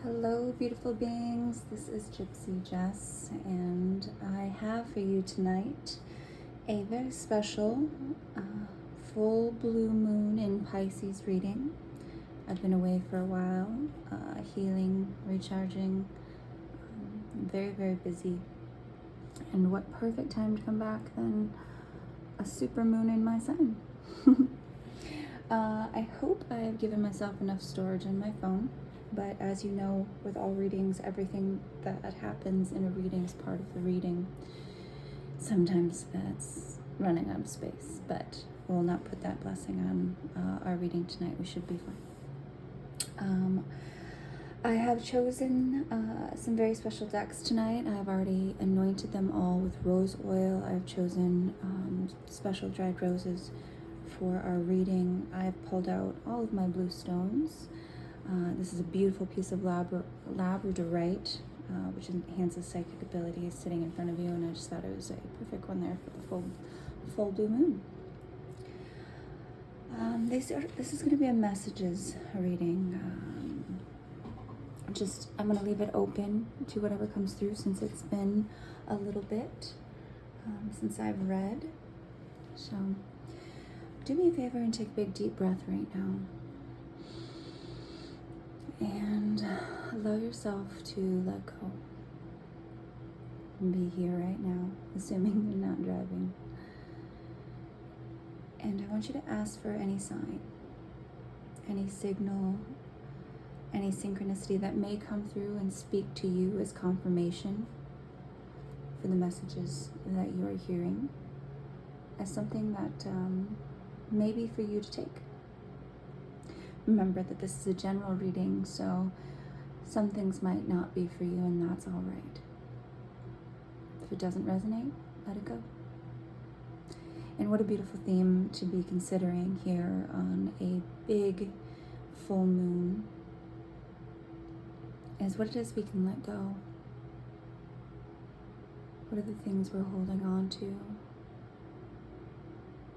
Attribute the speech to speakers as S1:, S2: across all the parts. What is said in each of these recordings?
S1: Hello, beautiful beings. This is Gypsy Jess, and I have for you tonight a very special full blue moon in Pisces reading. I've been away for a while, healing, recharging, very, very busy. And what perfect time to come back than a super moon in my sign. I hope I've given myself enough storage in my phone. But as you know, with all readings, everything that happens in a reading is part of the reading. Sometimes that's running out of space, but we'll not put that blessing on our reading tonight. We should be fine. I have chosen some very special decks tonight. I've already anointed them all with rose oil. I've chosen special dried roses for our reading. I've pulled out all of my blue stones. This is a beautiful piece of labradorite, which enhances psychic abilities, sitting in front of you, and I just thought it was a perfect one there for the full blue moon. This is going to be a messages reading. I'm going to leave it open to whatever comes through, since it's been a little bit since I've read. So do me a favor and take a big deep breath right now. And allow yourself to let go and be here right now, assuming you're not driving. And I want you to ask for any sign, any signal, any synchronicity that may come through and speak to you as confirmation for the messages that you are hearing, as something that may be for you to take. Remember that this is a general reading, so some things might not be for you, and that's all right. If it doesn't resonate, let it go. And what a beautiful theme to be considering here on a big full moon is what it is we can let go. What are the things we're holding on to?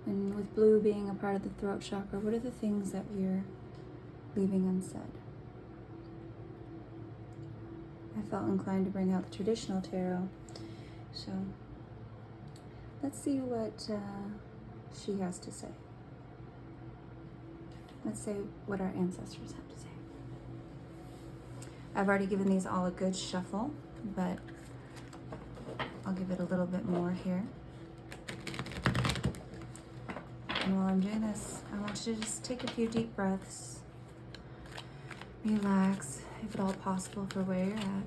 S1: And with blue being a part of the throat chakra, what are the things that we're leaving unsaid? I felt inclined to bring out the traditional tarot, so let's see what she has to say. Let's say what our ancestors have to say. I've already given these all a good shuffle, but I'll give it a little bit more here. And while I'm doing this, I want you to just take a few deep breaths. Relax, if at all possible, for where you're at.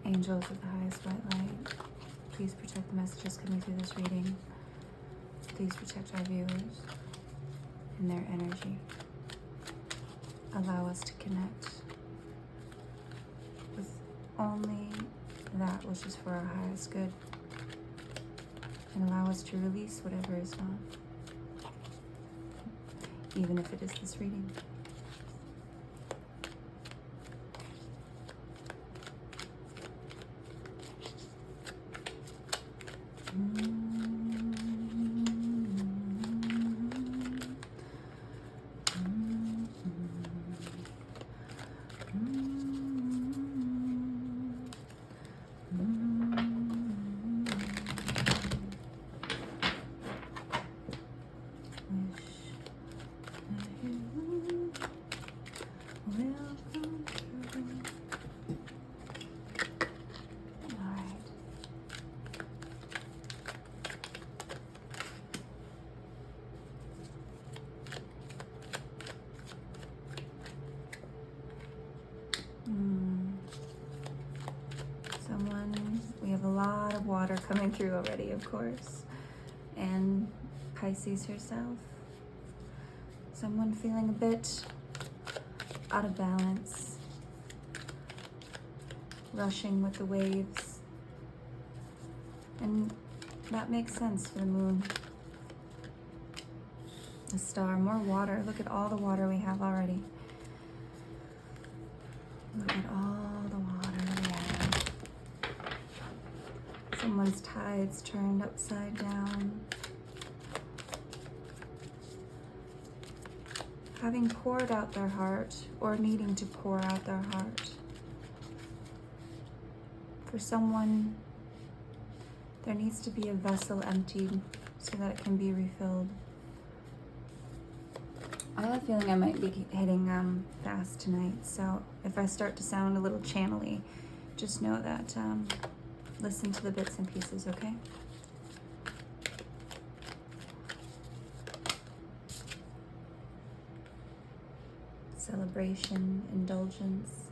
S1: Angels of the highest white light, please protect the messages coming through this reading. Please protect our viewers and their energy. Allow us to connect with only that which is for our highest good. And allow us to release whatever is not, even if it is this reading. We have a lot of water coming through already, of course, and Pisces herself. Someone feeling a bit out of balance, rushing with the waves, and that makes sense for the moon. The star, more water. Look at all the water we have already. Look at all the water we have. Someone's tides turned upside down. having poured out their heart or needing to pour out their heart. For someone, there needs to be a vessel emptied so that it can be refilled. I have a feeling I might be hitting fast tonight, so if I start to sound a little channely, just know that, listen to the bits and pieces, okay? Celebration, indulgence,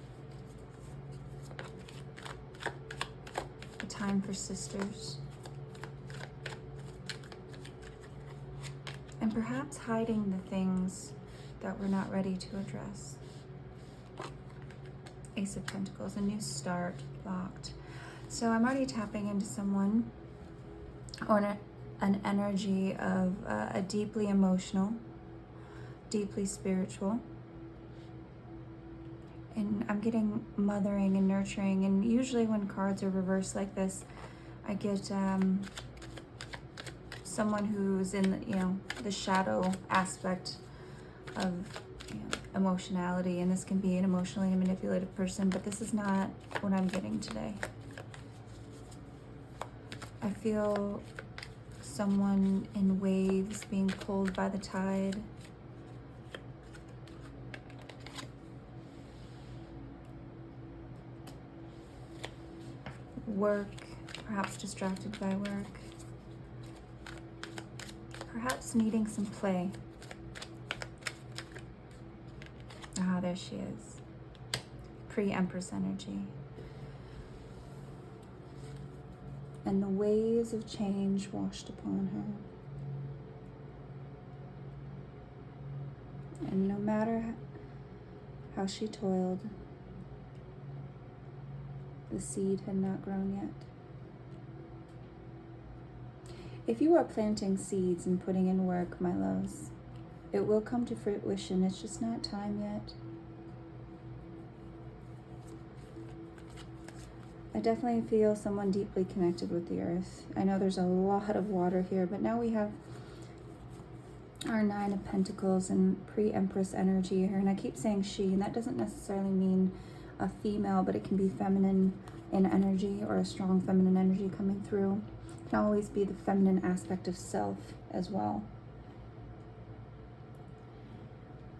S1: a time for sisters, and perhaps hiding the things that we're not ready to address. Ace of Pentacles, a new start, locked. So I'm already tapping into someone or an energy of a deeply emotional, deeply spiritual. And I'm getting mothering and nurturing, and usually when cards are reversed like this, I get someone who's in, you know, the shadow aspect of, you know, emotionality, and this can be an emotionally manipulative person, but this is not what I'm getting today. I feel someone in waves being pulled by the tide. Work, perhaps distracted by work. Perhaps needing some play. Ah, there she is. Pre-Empress energy. And the waves of change washed upon her. And no matter how she toiled, the seed had not grown yet. If you are planting seeds and putting in work, my loves, it will come to fruition. It's just not time yet. I definitely feel someone deeply connected with the earth. I know there's a lot of water here, but now we have our Nine of Pentacles and pre-Empress energy here. And I keep saying she, and that doesn't necessarily mean a female, but it can be feminine in energy or a strong feminine energy coming through. It can always be the feminine aspect of self as well.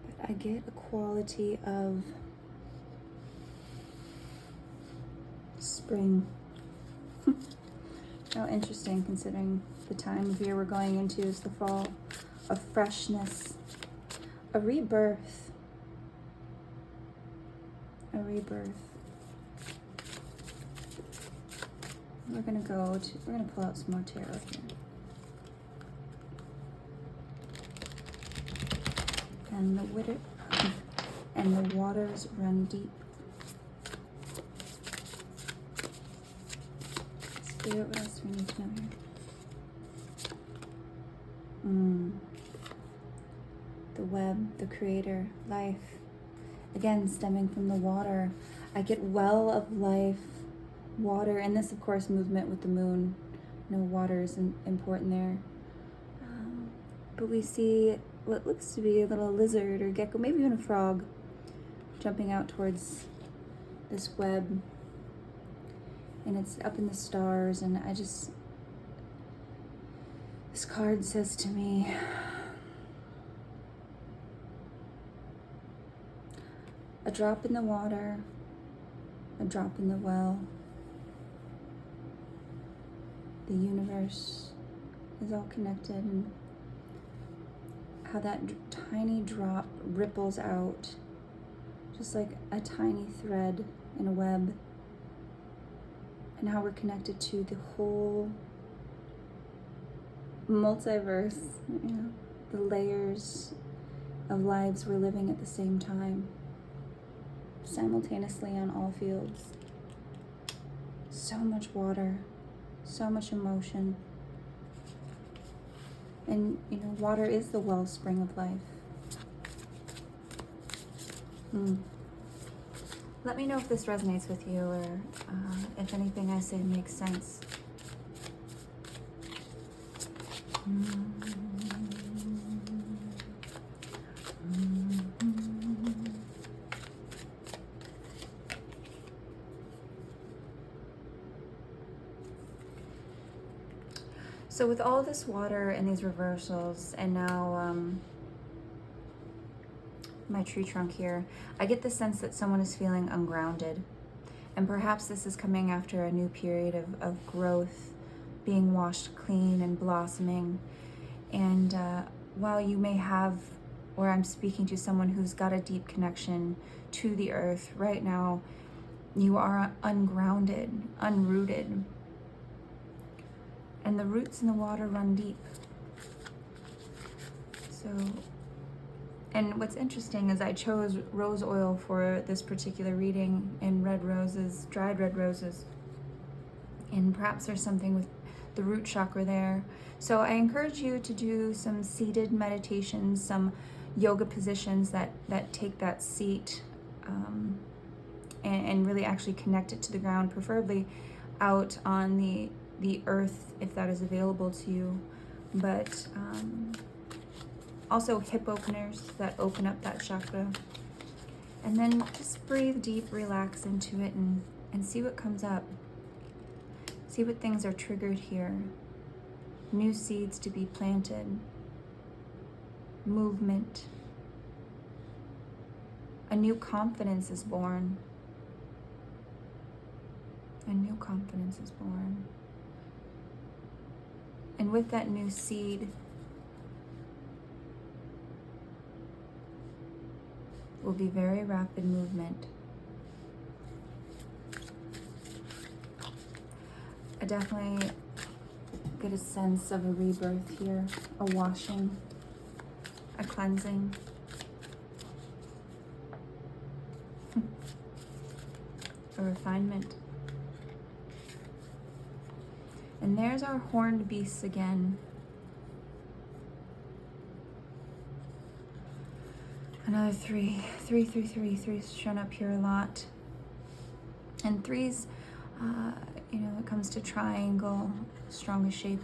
S1: But I get a quality of spring. How interesting, considering the time of year we're going into is the fall. Of freshness, a rebirth, a rebirth. We're gonna pull out some more tarot here. And the waters run deep. Spirit, what else do we need to know here? The web, the creator, life. Again, stemming from the water. I get well of life, water, and this, of course, movement with the moon. No, water is important there. But we see what looks to be a little lizard or gecko, maybe even a frog, jumping out towards this web. And it's up in the stars, and this card says to me, a drop in the water, a drop in the well. The universe is all connected, and how that tiny drop ripples out, just like a tiny thread in a web, and how we're connected to the whole multiverse, you know, the layers of lives we're living at the same time, simultaneously on all fields. So much water, so much emotion. And, you know, water is the wellspring of life. Let me know if this resonates with you, or if anything I say makes sense. So with all this water and these reversals, and now my tree trunk here, I get the sense that someone is feeling ungrounded. And perhaps this is coming after a new period of growth, being washed clean and blossoming. And while you may have, or I'm speaking to someone who's got a deep connection to the earth, right now you are ungrounded, unrooted. And the roots in the water run deep. So, and what's interesting is I chose rose oil for this particular reading in red roses, dried red roses. And perhaps there's something with the root chakra there. So I encourage you to do some seated meditations, some yoga positions that take that seat and really actually connect it to the ground, preferably out on the earth if that is available to you. But also hip openers that open up that chakra. And then just breathe deep, relax into it, and see what comes up. See what things are triggered here. New seeds to be planted. Movement. A new confidence is born. A new confidence is born. And with that new seed, will be very rapid movement. I definitely get a sense of a rebirth here, a washing, a cleansing. A refinement. And there's our horned beasts again. Another three. Three's shown up here a lot. And threes, it comes to triangle, strongest shape,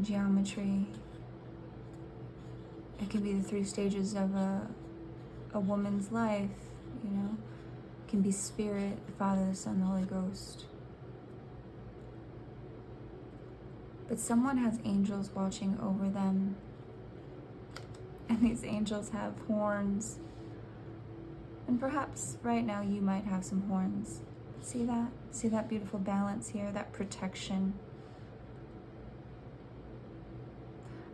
S1: geometry. It can be the 3 stages of a woman's life, It can be spirit, the Father, the Son, the Holy Ghost. But someone has angels watching over them. And these angels have horns. And perhaps right now you might have some horns. See that? See that beautiful balance here, that protection.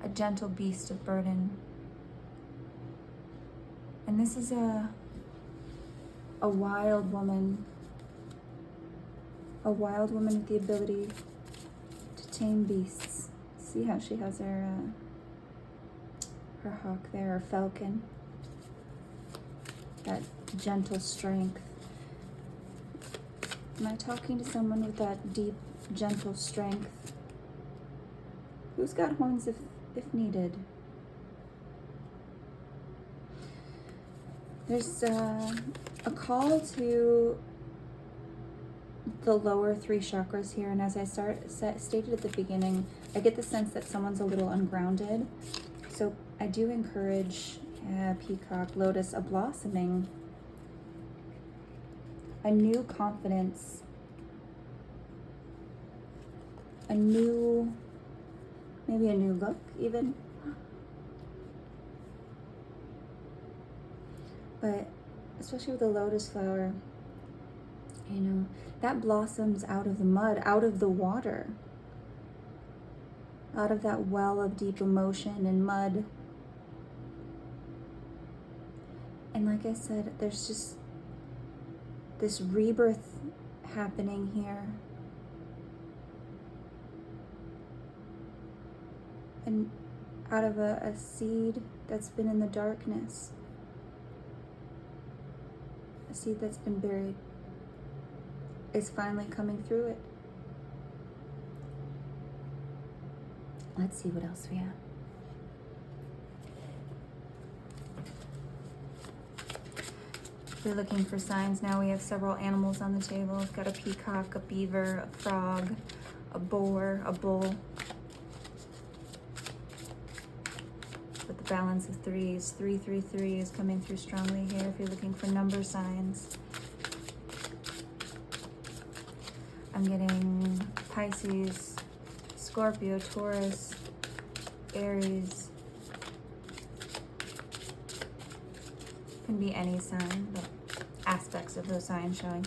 S1: A gentle beast of burden. And this is a wild woman. A wild woman with the ability to tame beasts. See how she has her hawk there, her falcon. That gentle strength. Am I talking to someone with that deep, gentle strength? Who's got horns if needed? There's a call to the lower 3 chakras here, and as I stated at the beginning, I get the sense that someone's a little ungrounded. So I do encourage peacock, lotus, a blossoming, a new confidence, maybe a new look even. But especially with the lotus flower, that blossoms out of the mud, out of the water, out of that well of deep emotion and mud. And like I said, there's just this rebirth happening here. And out of a seed that's been in the darkness, a seed that's been buried, is finally coming through it. Let's see what else we have. We're looking for signs now. We have several animals on the table. We've got a peacock, a beaver, a frog, a boar, a bull. With the balance of 3s, 3 is coming through strongly here if you're looking for number signs. I'm getting Pisces, Scorpio, Taurus, Aries. Can be any sign, but aspects of those signs showing.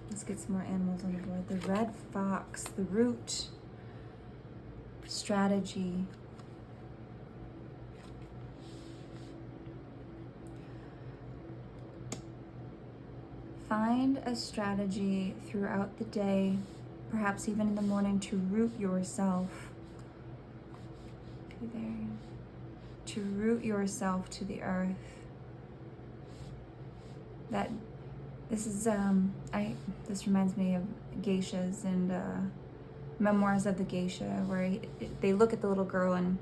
S1: Let's get some more animals on the board. The red fox, the root, strategy. Find a strategy throughout the day, perhaps even in the morning, to root yourself. Okay, there. To root yourself to the earth. That this is this reminds me of geishas and memoirs of the geisha, where they look at the little girl and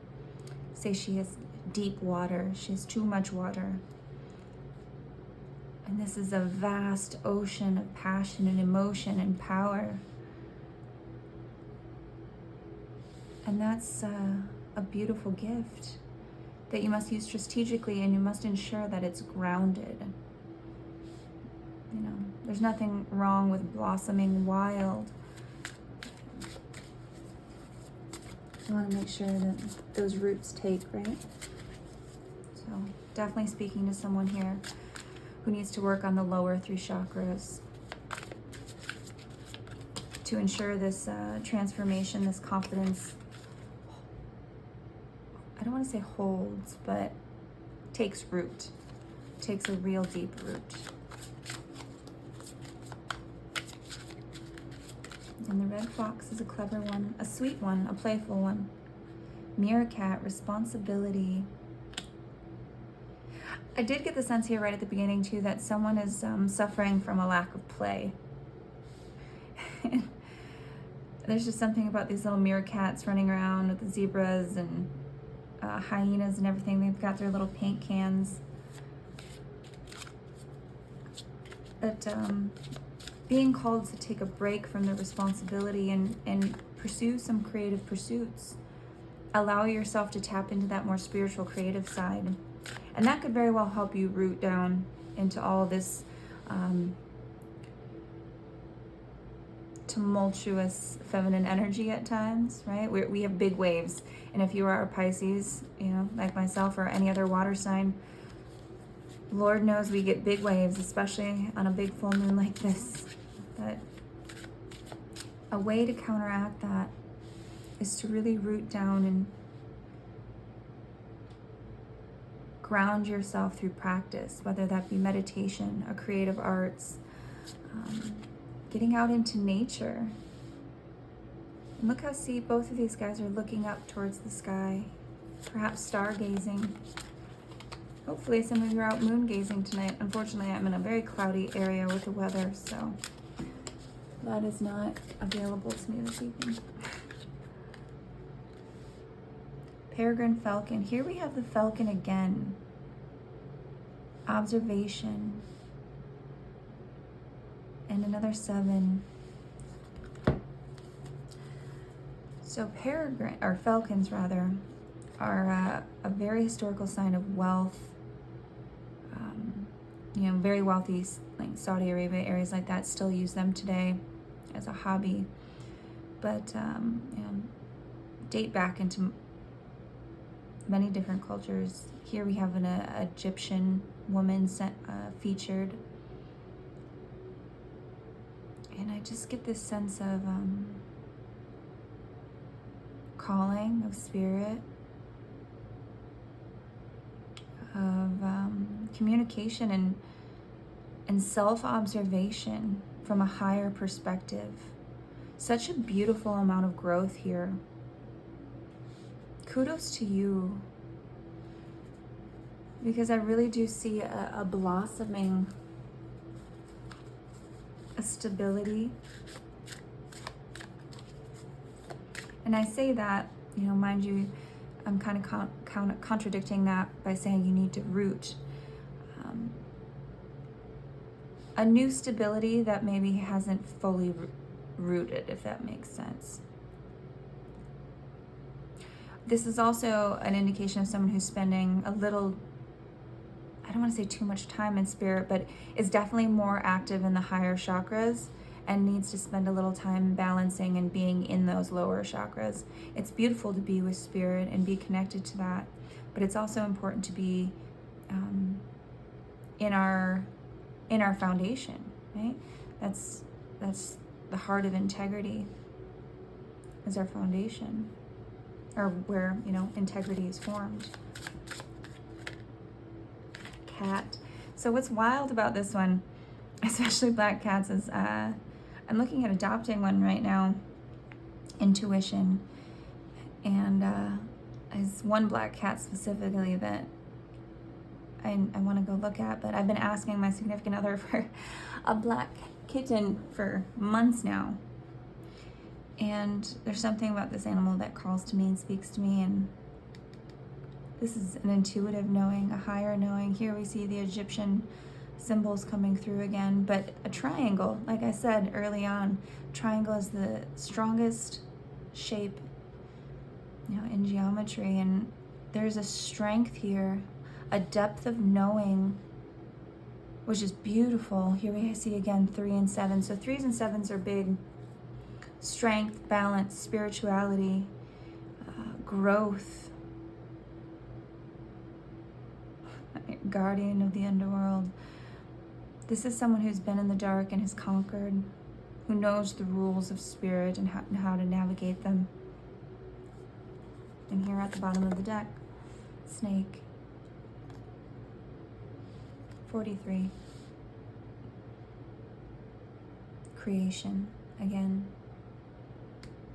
S1: say she has deep water, she has too much water. And this is a vast ocean of passion and emotion and power. And that's a beautiful gift that you must use strategically, and you must ensure that it's grounded. You know, there's nothing wrong with blossoming wild. You want to make sure that those roots take, right? So definitely speaking to someone here who needs to work on the lower 3 chakras to ensure this transformation, this confidence, I don't want to say holds, but takes root, takes a real deep root. And the red fox is a clever one, a sweet one, a playful one. Meerkat, responsibility. I did get the sense here right at the beginning too that someone is suffering from a lack of play. There's just something about these little meerkats running around with the zebras and hyenas and everything. They've got their little paint cans. But being called to take a break from the responsibility and pursue some creative pursuits. Allow yourself to tap into that more spiritual, creative side. And that could very well help you root down into all this tumultuous feminine energy at times, right? We have big waves. And if you are a Pisces, you know, like myself or any other water sign, Lord knows we get big waves, especially on a big full moon like this. But a way to counteract that is to really root down and ground yourself through practice, whether that be meditation or creative arts, getting out into nature. And look how, see, both of these guys are looking up towards the sky, perhaps stargazing. Hopefully some of you are out moon gazing tonight. Unfortunately, I'm in a very cloudy area with the weather, so that is not available to me this evening. Peregrine falcon. Here we have the falcon again. Observation. And another 7. So peregrine, or falcons rather, are a very historical sign of wealth. You know, very wealthy, like Saudi Arabia, areas like that still use them today as a hobby. But you know, date back into many different cultures. Here we have an Egyptian woman featured. And I just get this sense of calling, of spirit, of communication and self-observation from a higher perspective. Such a beautiful amount of growth here. Kudos to you, because I really do see a blossoming, a stability. And I say that, you know, mind you, I'm kind of contradicting that by saying you need to root. A new stability that maybe hasn't fully rooted, if that makes sense. This is also an indication of someone who's spending a little, I don't want to say too much time in spirit, but is definitely more active in the higher chakras and needs to spend a little time balancing and being in those lower chakras. It's beautiful to be with spirit and be connected to that, but it's also important to be in our foundation, right? That's the heart of integrity, is our foundation, or where, you know, integrity is formed. Cat. So what's wild about this one, especially black cats, is I'm looking at adopting one right now, intuition, and is one black cat specifically that I want to go look at, but I've been asking my significant other for a black kitten for months now. And there's something about this animal that calls to me and speaks to me, and this is an intuitive knowing, a higher knowing. Here we see the Egyptian symbols coming through again, but a triangle, like I said early on, triangle is the strongest shape, you know, in geometry, and there's a strength here, a depth of knowing, which is beautiful. Here we see again 3 and 7. So 3s and 7s are big. Strength, balance, spirituality, growth, guardian of the underworld. This is someone who's been in the dark and has conquered, who knows the rules of spirit and how to navigate them. And here at the bottom of the deck, snake. 43. Creation, again.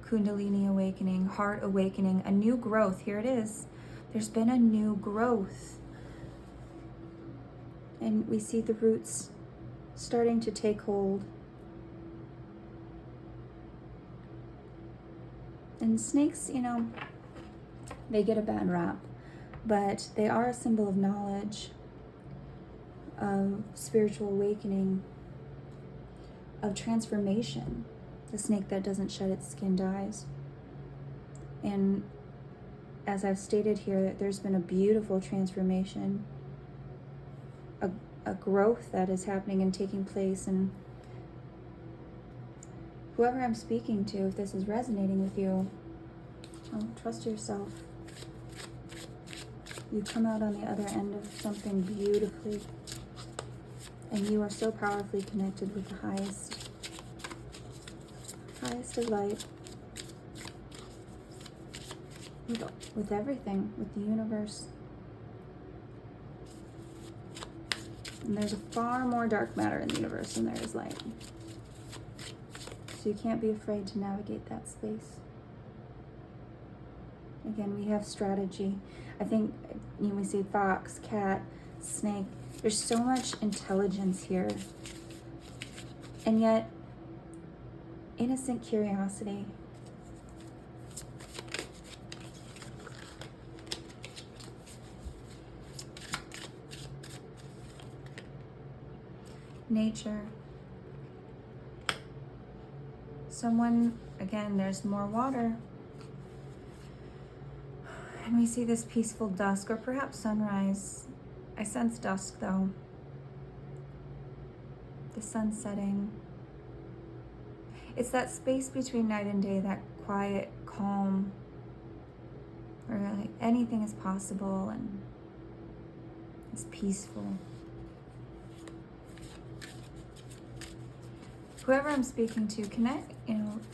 S1: Kundalini awakening, heart awakening, a new growth. Here it is. There's been a new growth. And we see the roots starting to take hold. And snakes, you know, they get a bad rap, but they are a symbol of knowledge, of spiritual awakening, of transformation. The snake that doesn't shed its skin dies. And as I've stated here, there's been a beautiful transformation, a growth that is happening and taking place. And whoever I'm speaking to, if this is resonating with you, trust yourself. You come out on the other end of something beautifully, and you are so powerfully connected with the highest of light, with everything, with the universe. And there's far more dark matter in the universe than there is light. So you can't be afraid to navigate that space. Again, we have strategy. I think, you know, we see fox, cat, snake. There's so much intelligence here. And yet, innocent curiosity. Nature. Someone, again, there's more water. And we see this peaceful dusk, or perhaps sunrise. I sense dusk though. The sun setting. It's that space between night and day, that quiet, calm, where like anything is possible and it's peaceful. Whoever I'm speaking to, connect,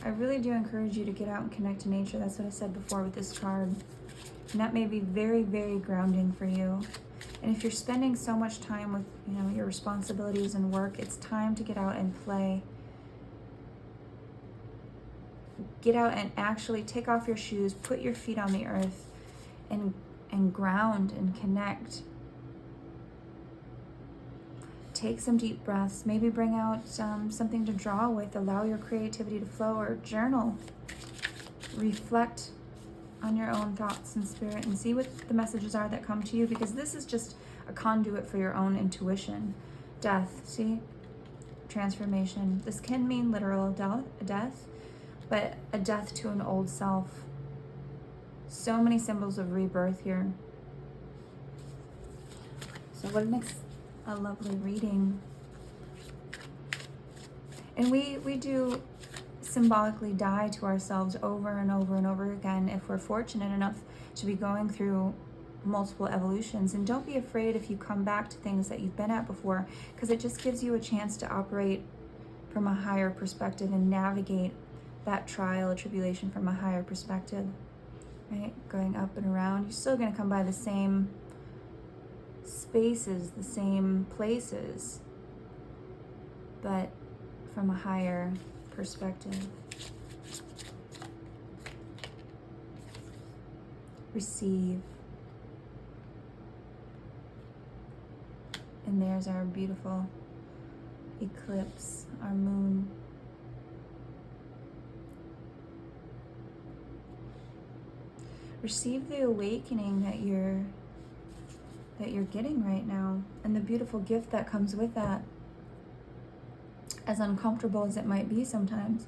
S1: I really do encourage you to get out and connect to nature. That's what I said before with this card. And that may be very, very grounding for you. And if you're spending so much time with, your responsibilities and work, it's time to get out and play. Get out and actually take off your shoes, put your feet on the earth, and ground and connect. Take some deep breaths. Maybe bring out something to draw with. Allow your creativity to flow, or journal. Reflect on your own thoughts and spirit and see what the messages are that come to you, because this is just a conduit for your own intuition. Death, see? Transformation. This can mean literal death, but a death to an old self. So many symbols of rebirth here. So what makes a lovely reading? And we do symbolically die to ourselves over and over and over again if we're fortunate enough to be going through multiple evolutions. And don't be afraid if you come back to things that you've been at before, because it just gives you a chance to operate from a higher perspective and navigate that trial or tribulation from a higher perspective, right? Going up and around, you're still going to come by the same spaces, the same places, but from a higher perspective. Receive. And there's our beautiful eclipse, our moon. Receive the awakening that you're getting right now, and the beautiful gift that comes with that, as uncomfortable as it might be sometimes.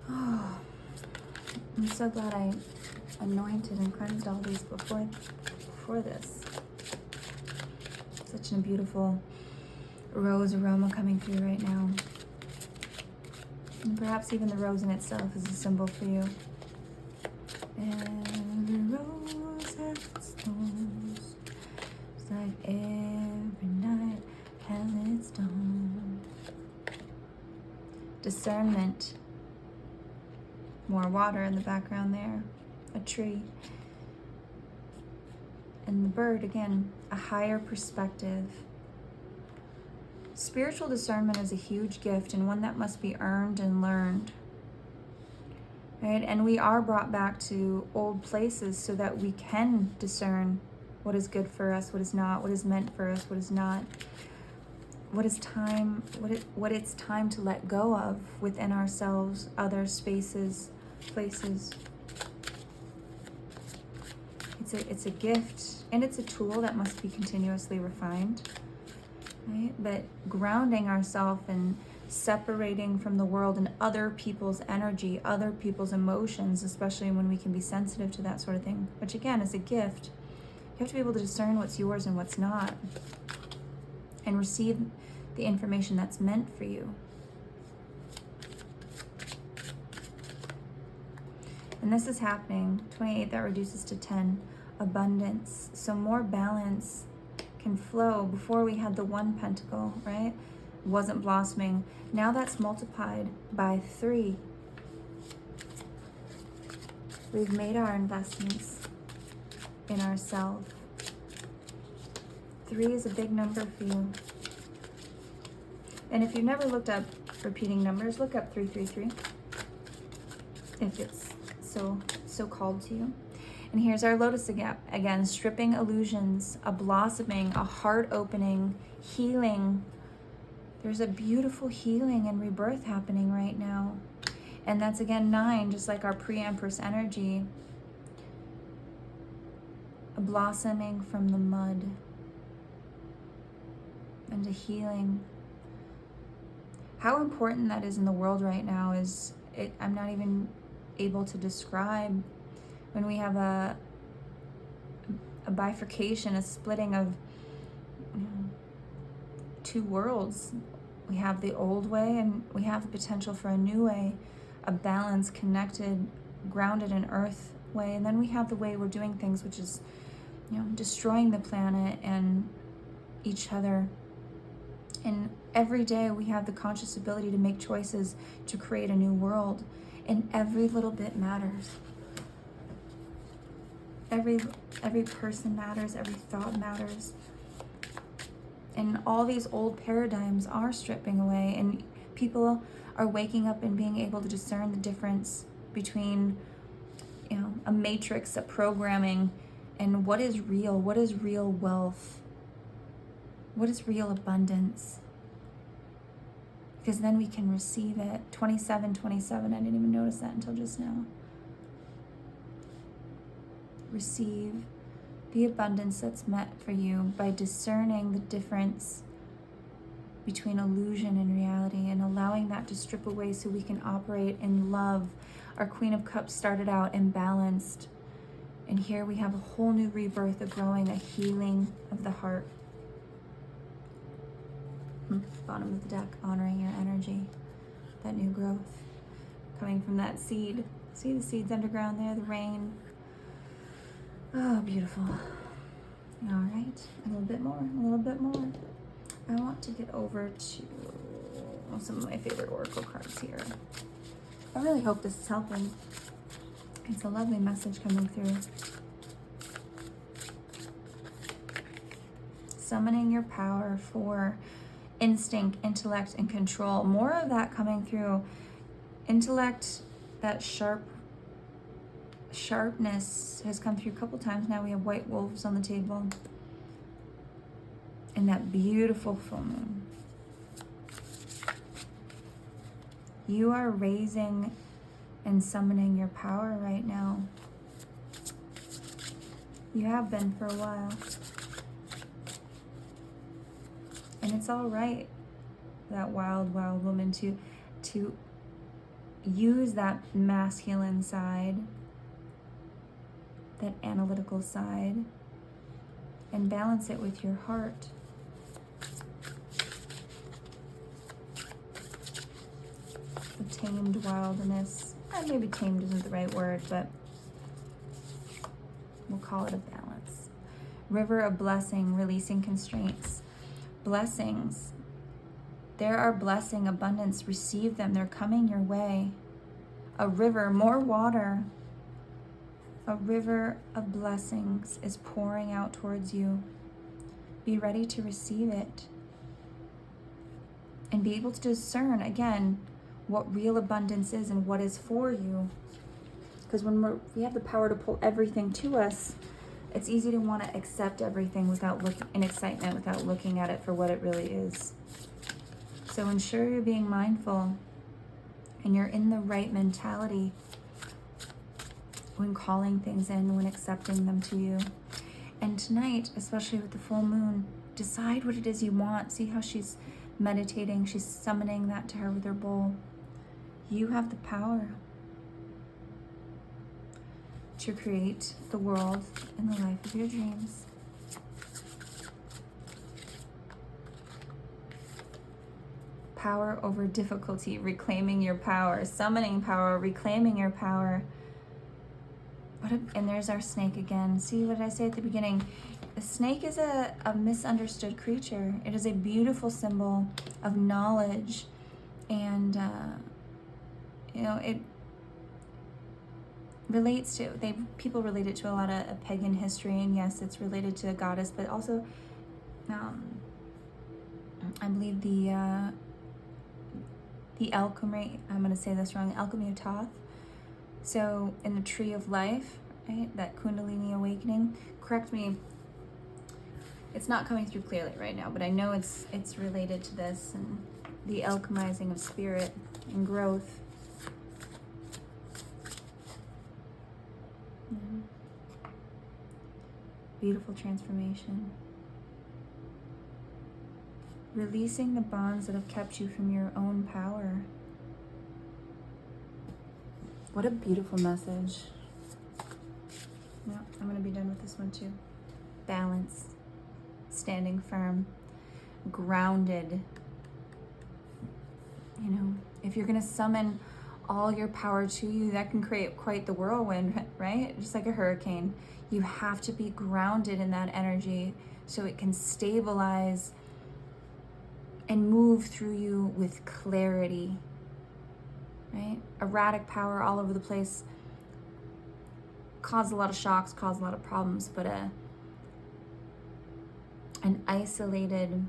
S1: Oh, I'm so glad I anointed and cleansed all these before this. Such a beautiful rose aroma coming through right now. And perhaps even the rose in itself is a symbol for you. Every rose has its thorns. It's like every night has its dawn. Discernment. More water in the background there. A tree. And the bird, again, a higher perspective. Spiritual discernment is a huge gift, and one that must be earned and learned. Right? And we are brought back to old places so that we can discern what is good for us, what is not, what is meant for us, what is not, what it's time to let go of within ourselves, other spaces, places. It's a gift, and it's a tool that must be continuously refined, right? But grounding ourselves and separating from the world and other people's energy, other people's emotions, especially when we can be sensitive to that sort of thing, which again is a gift. You have to be able to discern what's yours and what's not, and receive the information that's meant for you. And this is happening. 28, that reduces to 10. Abundance. So more balance can flow. Before we had the 1 pentacle, right? Wasn't blossoming. Now that's multiplied by 3. We've made our investments in ourselves. 3 is a big number for you. And if you've never looked up repeating numbers, look up 333. If it's so called to you. And here's our lotus again, stripping illusions, a blossoming, a heart opening, healing. There's a beautiful healing and rebirth happening right now. And that's again 9, just like our pre-empress energy. A blossoming from the mud and a healing. How important that is in the world right now is, I'm not even able to describe. When we have a bifurcation, a splitting of 2 worlds. We have the old way and we have the potential for a new way, a balanced, connected, grounded in earth way. And then we have the way we're doing things, which is, destroying the planet and each other. And every day we have the conscious ability to make choices to create a new world. And every little bit matters. Every person matters, every thought matters. And all these old paradigms are stripping away, and people are waking up and being able to discern the difference between, a matrix, a programming, and what is real wealth, what is real abundance. Because then we can receive it. 27, I didn't even notice that until just now. Receive the abundance that's meant for you by discerning the difference between illusion and reality and allowing that to strip away so we can operate in love. Our Queen of Cups started out imbalanced, and here we have a whole new rebirth, a growing, a healing of the heart. Bottom of the deck, honoring your energy, that new growth coming from that seed. See the seeds underground there, the rain. Oh, beautiful. All right, a little bit more, a little bit more. I want to get over to some of my favorite oracle cards here. I really hope this is helping. It's a lovely message coming through. Summoning your power for instinct, intellect, and control. More of that coming through. Intellect, that sharpness has come through a couple times now. We have white wolves on the table. And that beautiful full moon. You are raising and summoning your power right now. You have been for a while. And it's all right, that wild, wild woman, to use that masculine side, that analytical side, and balance it with your heart. The tamed wildness. Maybe tamed isn't the right word, but we'll call it a balance. River of blessing, releasing constraints. Blessings. There are blessing, abundance. Receive them. They're coming your way. A river, more water. A river of blessings is pouring out towards you. Be ready to receive it. And be able to discern, again, what real abundance is and what is for you. Because when we have the power to pull everything to us, it's easy to want to accept everything without looking in excitement, without looking at it for what it really is. So ensure you're being mindful and you're in the right mentality when calling things in, when accepting them to you. And tonight, especially with the full moon, decide what it is you want. See how she's meditating, she's summoning that to her with her bowl. You have the power to create the world and the life of your dreams. Power over difficulty, reclaiming your power, summoning power, reclaiming your power. And there's our snake again. See what I say at the beginning? The snake is a misunderstood creature. It is a beautiful symbol of knowledge, and it relates to, people relate it to a lot of pagan history, and yes, it's related to a goddess, but also I believe the alchemy, I'm going to say this wrong, alchemy of Thoth. So in the tree of life, right, that Kundalini awakening, correct me, it's not coming through clearly right now, but I know it's related to this, and the alchemizing of spirit and growth. Beautiful transformation. Releasing the bonds that have kept you from your own power. What a beautiful message. Yeah, I'm going to be done with this one too. Balance. Standing firm. Grounded. If you're going to summon all your power to you, that can create quite the whirlwind, right? Just like a hurricane. You have to be grounded in that energy so it can stabilize and move through you with clarity, right? Erratic power all over the place cause a lot of shocks, cause a lot of problems, but an isolated,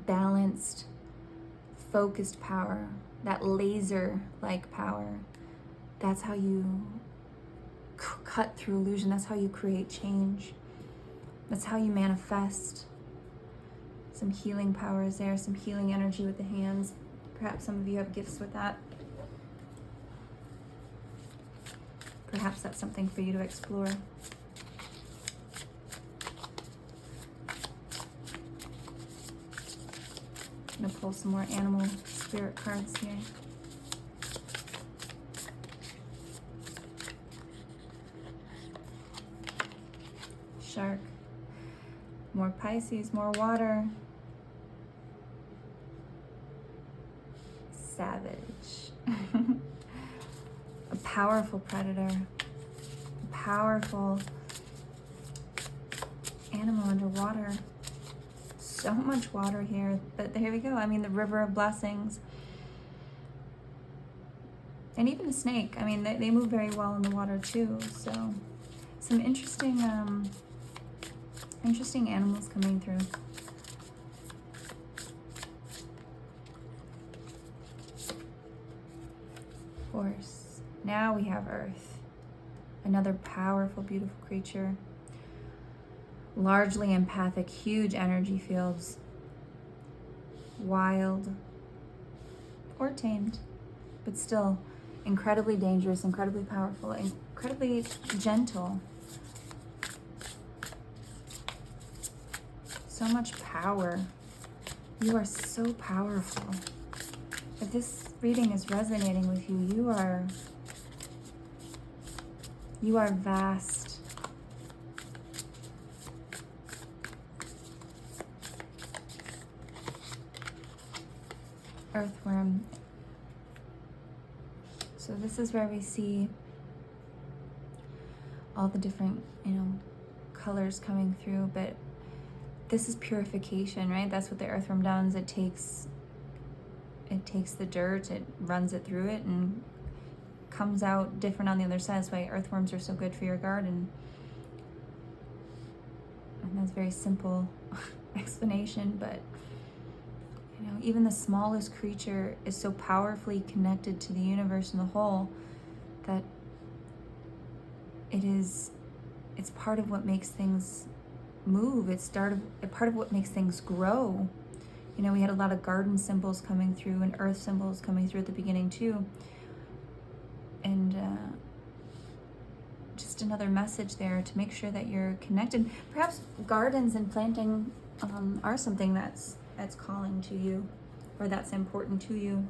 S1: balanced, focused power, that laser-like power, that's how you cut through illusion. That's how you create change. That's how you manifest. Some healing powers there, some healing energy with the hands. Perhaps some of you have gifts with that. Perhaps that's something for you to explore. I'm gonna pull some more animal spirit cards here. Shark. More Pisces, more water. savage. A powerful predator. A powerful animal underwater. So much water here, but here we go. I mean, the river of blessings. And even a snake. I mean, they move very well in the water too. So some interesting animals coming through. Horse. Now we have Earth. Another powerful, beautiful creature. Largely empathic, huge energy fields. Wild or tamed, but still incredibly dangerous, incredibly powerful, incredibly gentle. So much power. You are so powerful. If this reading is resonating with you, you are vast. Earthworm. So this is where we see all the different, colors coming through, but this is purification, right? That's what the earthworm does. It takes the dirt, it runs it through it, and comes out different on the other side. That's why earthworms are so good for your garden. And that's a very simple explanation, but even the smallest creature is so powerfully connected to the universe and the whole that it's part of what makes things move. It's part of what makes things grow. We had a lot of garden symbols coming through and earth symbols coming through at the beginning too. And just another message there to make sure that you're connected. Perhaps gardens and planting are something that's calling to you, or that's important to you,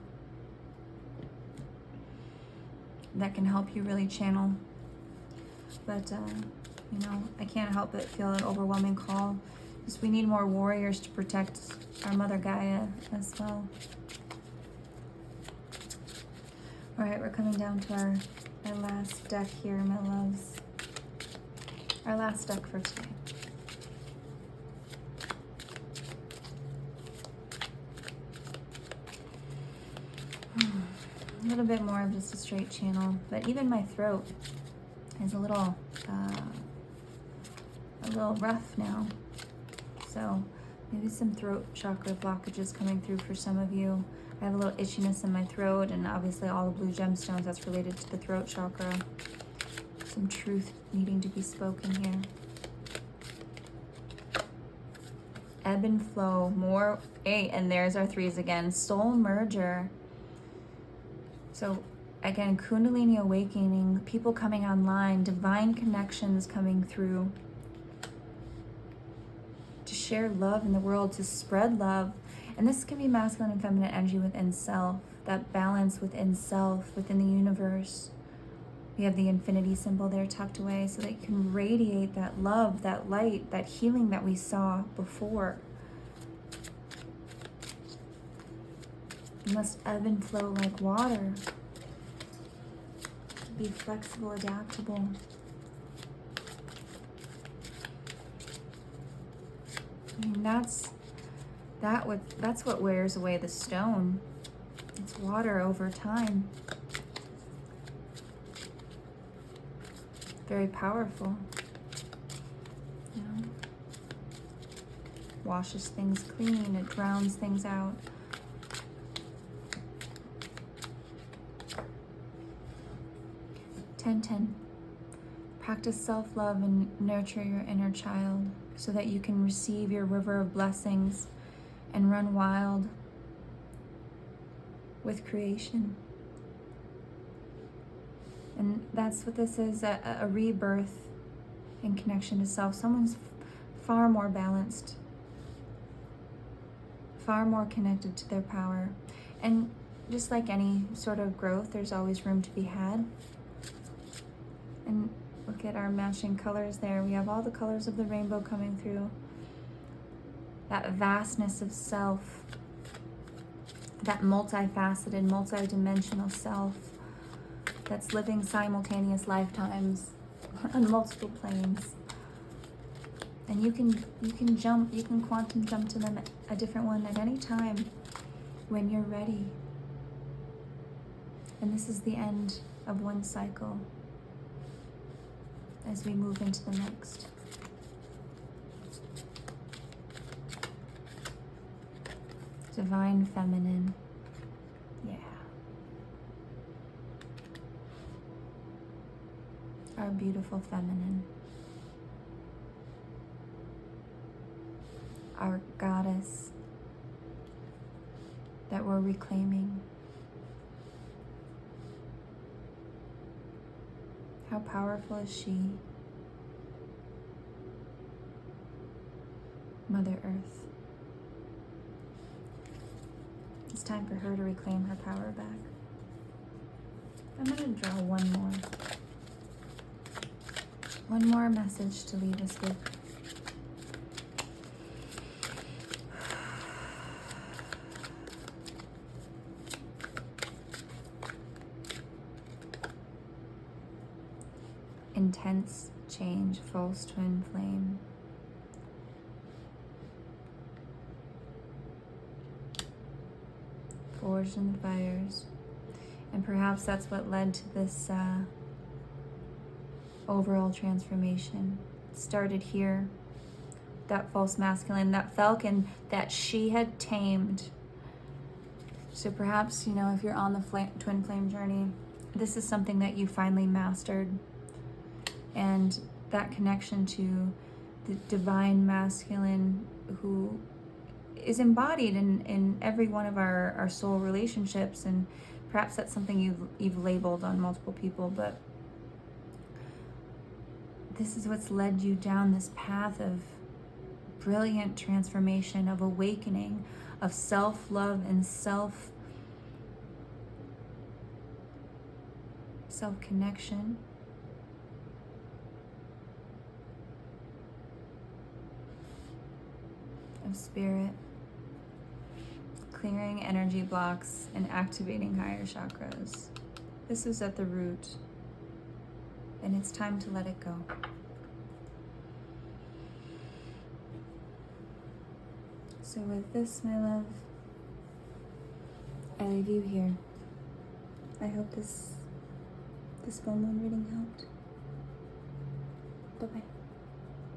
S1: that can help you really channel. But I can't help but feel an overwhelming call. Just we need more warriors to protect our Mother Gaia as well. All right, we're coming down to our last deck here, my loves. Our last deck for today. A little bit more of just a straight channel, but even my throat is a little rough now. So maybe some throat chakra blockages coming through for some of you. I have a little itchiness in my throat, and obviously all the blue gemstones, that's related to the throat chakra. Some truth needing to be spoken here. Ebb and flow, more, hey, and there's our threes again. Soul merger. So again, Kundalini awakening, people coming online, divine connections coming through to share love in the world, to spread love. And this can be masculine and feminine energy within self, that balance within self, within the universe. We have the infinity symbol there tucked away so that you can radiate that love, that light, that healing that we saw before. You must ebb and flow like water. Be flexible, adaptable. I mean, that's what wears away the stone. It's water over time. Very powerful. Washes things clean, it drowns things out. Practice self-love and nurture your inner child so that you can receive your river of blessings and run wild with creation. And that's what this is, a rebirth in connection to self. Someone's far more balanced, far more connected to their power. And just like any sort of growth, there's always room to be had. And look at our matching colors there. We have all the colors of the rainbow coming through. That vastness of self, that multifaceted, multidimensional self that's living simultaneous lifetimes on multiple planes. And you can jump, you can quantum jump to them, a different one at any time when you're ready. And this is the end of one cycle as we move into the next. Divine feminine. Yeah. Our beautiful feminine. Our goddess that we're reclaiming. How powerful is she? Mother Earth. It's time for her to reclaim her power back. I'm going to draw one more message to leave us with. Intense change, false twin flame. Forged in the fires. And perhaps that's what led to this overall transformation. It started here. That false masculine, that falcon that she had tamed. So perhaps, you know, if you're on the twin flame journey, this is something that you finally mastered. And that connection to the divine masculine who is embodied in every one of our soul relationships, and perhaps that's something you've labeled on multiple people, but this is what's led you down this path of brilliant transformation, of awakening, of self-love and self-connection. Of spirit, clearing energy blocks and activating higher chakras. This is at the root, and it's time to let it go. So with this, my love, I leave you here. I hope this full moon reading helped. Bye-bye.